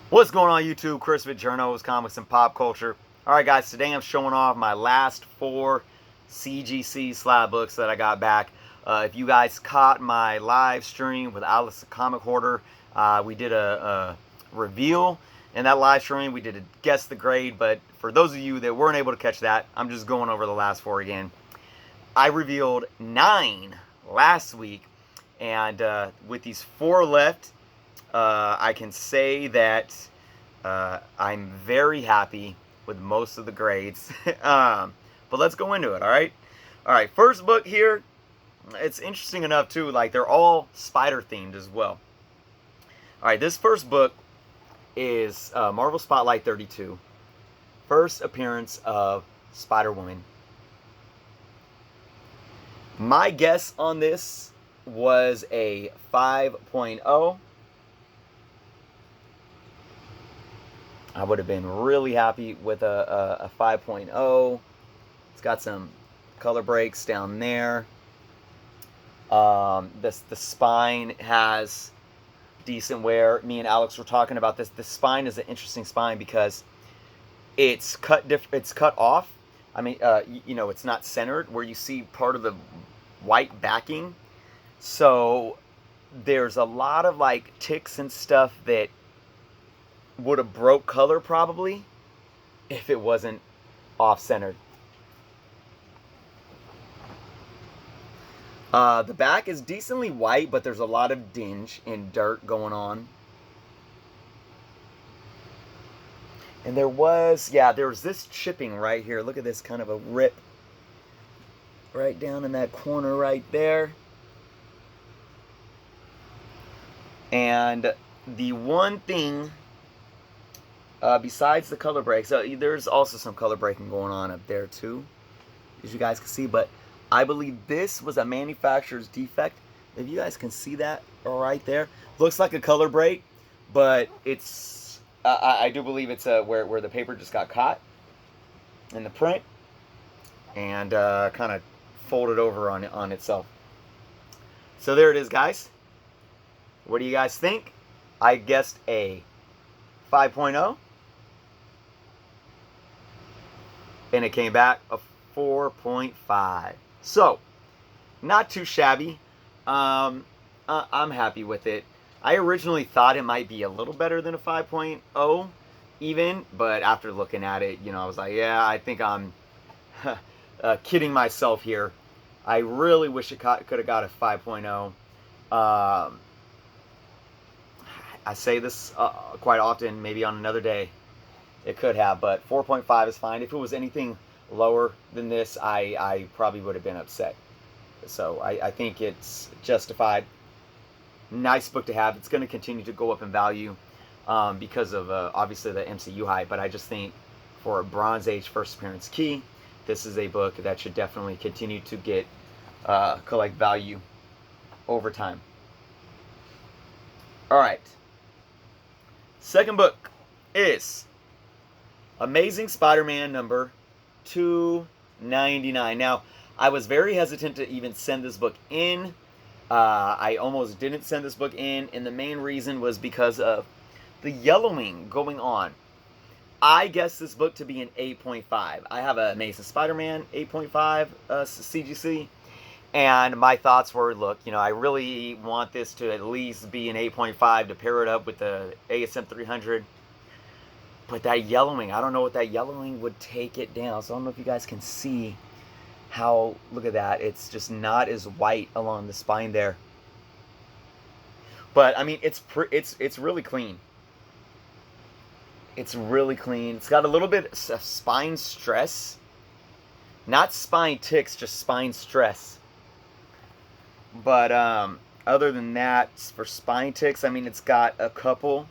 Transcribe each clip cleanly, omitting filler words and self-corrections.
What's going on YouTube? Chris with Journos, Comics, and Pop Culture. Alright guys, today I'm showing off my last 4 CGC slab books that I got back. If you guys caught my live stream with Alice the Comic Hoarder, we did a reveal. In that live stream, we did a guess the grade, but for those of you that weren't able to catch that, I'm just going over the last 4 again. I revealed 9 last week, and with these 4 left, I can say that I'm very happy with most of the grades. But let's go into it, alright? Alright, first book here, it's interesting enough too, like they're all spider themed as well. Alright, this first book is Marvel Spotlight 32. First appearance of Spider-Woman. My guess on this was a 5.0. I would have been really happy with a 5.0. It's got some color breaks down there. The spine has decent wear. Me and Alex were talking about this. The spine is an interesting spine because it's cut off. I mean, you know, it's not centered where you see part of the white backing. So there's a lot of like ticks and stuff that would have broke color probably if it wasn't off-centered. The back is decently white, but there's a lot of dinge and dirt going on. And there was this chipping right here. Look at this kind of a rip right down in that corner right there. And the one thing besides the color breaks, there's also some color breaking going on up there too, as you guys can see, but I believe this was a manufacturer's defect. If you guys can see that right there, looks like a color break, but it's I do believe it's where the paper just got caught in the print and kind of folded over on itself. So there it is, guys. What do you guys think? I guessed a 5.0. And it came back a 4.5. So, not too shabby. I'm happy with it. I originally thought it might be a little better than a 5.0 even, but after looking at it, you know, I was like, yeah, I think I'm kidding myself here. I really wish it could have got a 5.0. I say this quite often, maybe on another day. It could have, but 4.5 is fine. If it was anything lower than this, I probably would have been upset. So I think it's justified. Nice book to have. It's going to continue to go up in value because of obviously the MCU hype. But I just think for a Bronze Age first appearance key, this is a book that should definitely continue to get collect value over time. All right. Second book is Amazing Spider-Man number 299. Now, I was very hesitant to even send this book in. I almost didn't send this book in, and the main reason was because of the yellowing going on. I guessed this book to be an 8.5. I have an Amazing Spider-Man 8.5 CGC, and my thoughts were, look, you know, I really want this to at least be an 8.5 to pair it up with the ASM 300. But that yellowing, I don't know what that yellowing would take it down. So I don't know if you guys can see how, look at that. It's just not as white along the spine there. But, I mean, it's really clean. It's really clean. It's got a little bit of spine stress. Not spine ticks, just spine stress. But other than that, for spine ticks, I mean, it's got a couple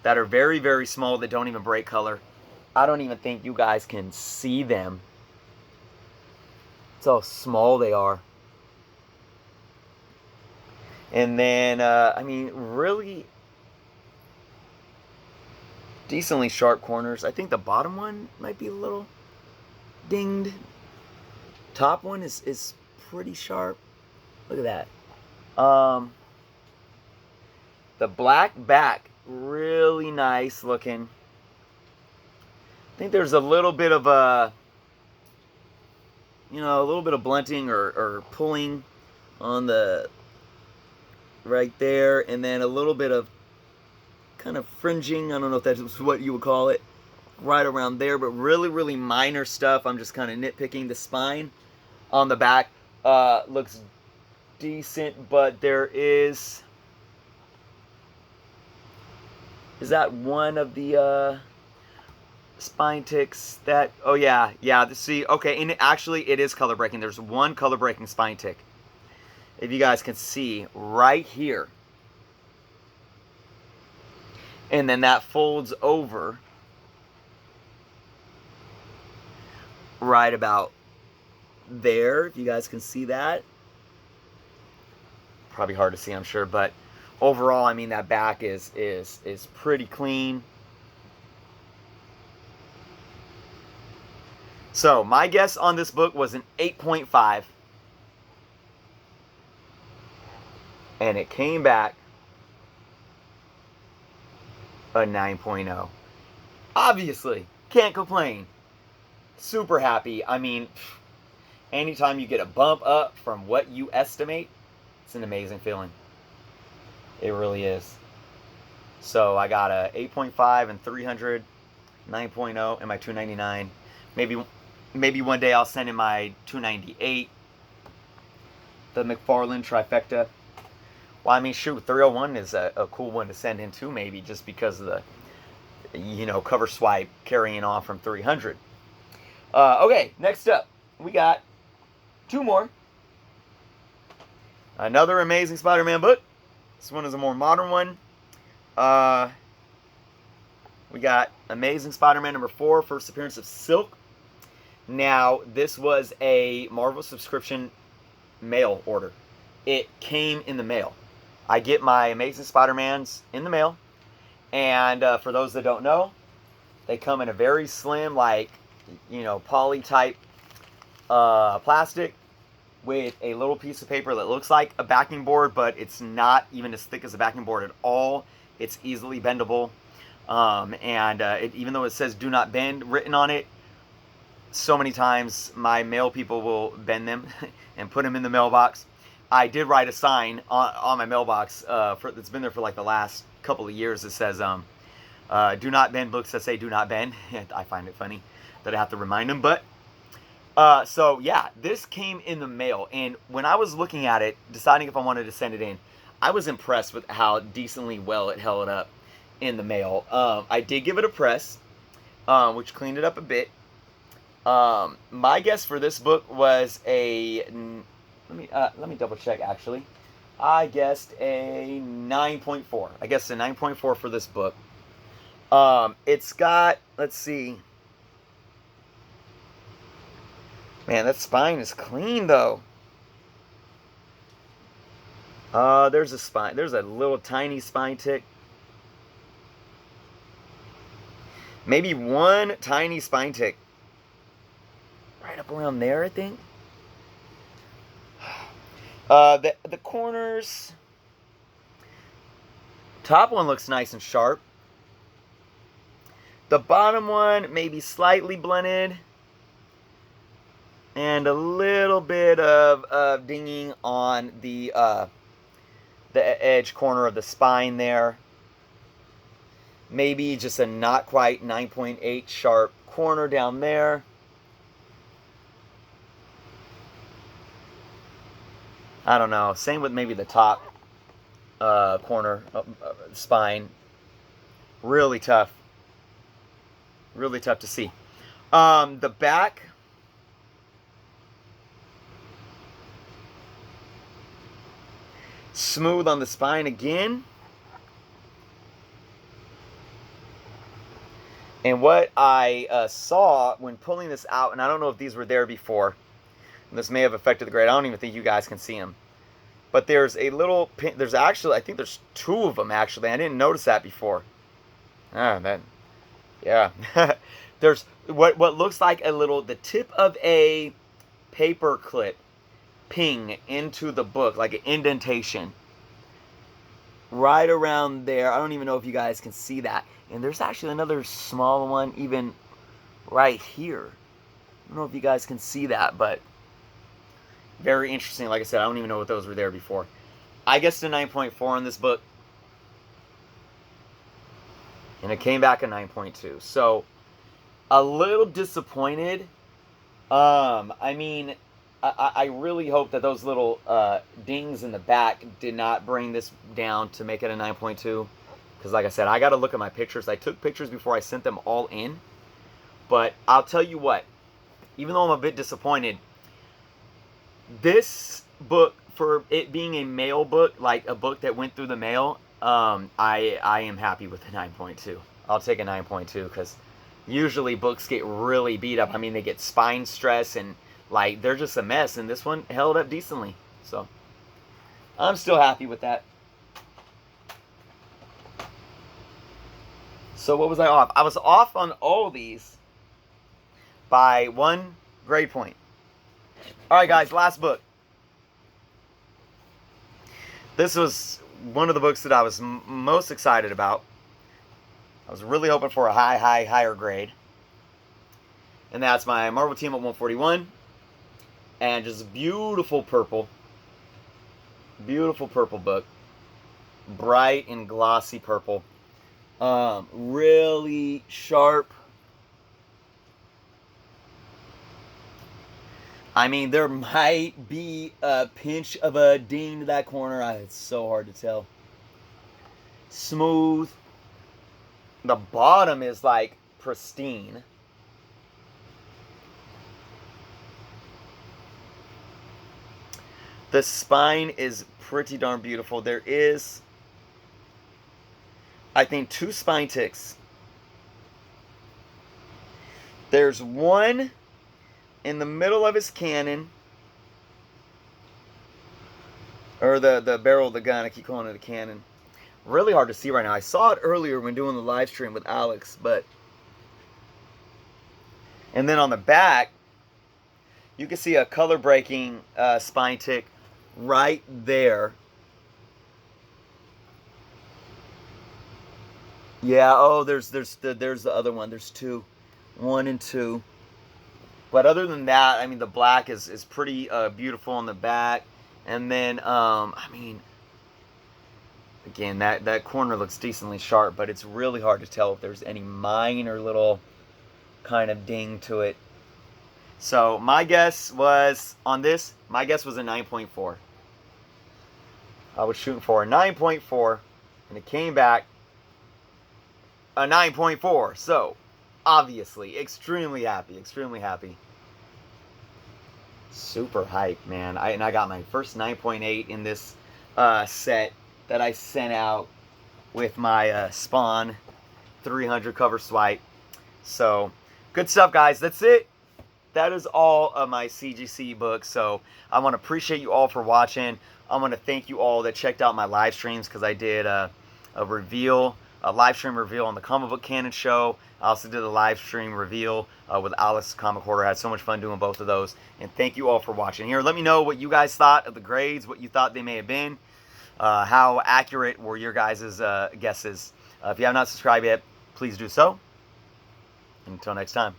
that are very, very small that don't even break color. I don't even think you guys can see them. That's how small they are. And then, I mean, really decently sharp corners. I think the bottom one might be a little dinged. Top one is pretty sharp. Look at that. The black back really nice looking. I think there's a little bit of a, a little bit of blunting or pulling on the right there, and then a little bit of kind of fringing. I don't know if that's what you would call it, right around there, but really, really minor stuff. I'm just kind of nitpicking. The spine on the back looks decent, but there is that one of the spine ticks that, oh yeah, see, okay, and it is color breaking. There's one color breaking spine tick, if you guys can see right here, and then that folds over right about there, if you guys can see that. Probably hard to see, I'm sure, but overall, I mean, that back is pretty clean. So my guess on this book was an 8.5, and it came back a 9.0. Obviously, can't complain. Super happy. I mean, anytime you get a bump up from what you estimate, it's an amazing feeling. It really is. So I got a 8.5 and 300, 9.0, and my 299. Maybe one day I'll send in my 298. The McFarlane trifecta. Well, I mean, shoot, 301 is a cool one to send in too, maybe, just because of the, cover swipe carrying on from 300. Okay, next up, we got two more. Another Amazing Spider-Man book. This one is a more modern one. We got Amazing Spider-Man number 4, first appearance of Silk. Now, this was a Marvel subscription mail order. It came in the mail. I get my Amazing Spider-Mans in the mail. And for those that don't know, they come in a very slim, like, poly type plastic with a little piece of paper that looks like a backing board, but it's not even as thick as a backing board at all. It's easily bendable. Even though it says "Do Not Bend" written on it, so many times my mail people will bend them and put them in the mailbox. I did write a sign on my mailbox that's been there for like the last couple of years. It says, "Do not bend" books that say "Do not bend." I find it funny that I have to remind them. But so yeah, this came in the mail, and when I was looking at it, deciding if I wanted to send it in, I was impressed with how decently well it held up in the mail. I did give it a press, which cleaned it up a bit. My guess for this book was a, let me double check actually. I guessed a 9.4. I guessed a 9.4 for this book. It's got, let's see. Man, that spine is clean though. There's a spine. There's a little tiny spine tick. Maybe one tiny spine tick. Right up around there, I think. The corners. Top one looks nice and sharp. The bottom one maybe slightly blunted. And a little bit of dinging on the edge corner of the spine there. Maybe just a not quite 9.8 sharp corner down there. I don't know. Same with maybe the top corner spine. Really tough. Really tough to see. The back. Smooth on the spine again. And what I saw when pulling this out, and I don't know if these were there before, and this may have affected the grade. I don't even think you guys can see them. But there's a little pin. There's actually, I think there's 2 of them actually. I didn't notice that before. Yeah. There's what looks like the tip of a paper clip ping into the book, like an indentation. right around there. I don't even know if you guys can see that. And there's actually another small one even right here. I don't know if you guys can see that, but very interesting. Like I said, I don't even know what those were there before. I guessed a 9.4 in this book, and it came back a 9.2. So a little disappointed. I mean, I really hope that those little dings in the back did not bring this down to make it a 9.2. Because like I said, I got to look at my pictures. I took pictures before I sent them all in. But I'll tell you what, even though I'm a bit disappointed, this book, for it being a mail book, like a book that went through the mail, I am happy with the 9.2. I'll take a 9.2 because usually books get really beat up. I mean, they get spine stress and like they're just a mess, and this one held up decently. So I'm still happy with that. So what was I off? I was off on all of these by 1 grade point. All right, guys, last book. This was one of the books that I was most excited about. I was really hoping for a higher grade. And that's my Marvel Team Up 141. And just beautiful purple. Beautiful purple book. Bright and glossy purple. Really sharp. I mean, there might be a pinch of a ding to that corner. It's so hard to tell. Smooth. The bottom is like pristine. The spine is pretty darn beautiful. There is, I think, 2 spine ticks. There's one in the middle of his cannon, or the barrel of the gun. I keep calling it a cannon. Really hard to see right now. I saw it earlier when doing the live stream with Alex, but... And then on the back, you can see a color breaking spine tick right there. Yeah, oh, there's the other one. There's 2. 1 and 2. But other than that, I mean, the black is pretty beautiful on the back. And then, I mean, again, that corner looks decently sharp, but it's really hard to tell if there's any minor little kind of ding to it. So my guess was, on this, my guess was a 9.4. I was shooting for a 9.4, and it came back a 9.4. So, obviously, extremely happy, extremely happy. Super hyped, man. And I got my first 9.8 in this set that I sent out with my Spawn 300 cover swipe. So, good stuff, guys. That's it. That is all of my CGC books. So, I want to appreciate you all for watching. I want to thank you all that checked out my live streams, because I did a live stream reveal on the Comic Book Canon show. I also did a live stream reveal with Alice Comic Hoarder. I had so much fun doing both of those. And thank you all for watching. Here, let me know what you guys thought of the grades, what you thought they may have been. How accurate were your guys' guesses. If you have not subscribed yet, please do so. Until next time.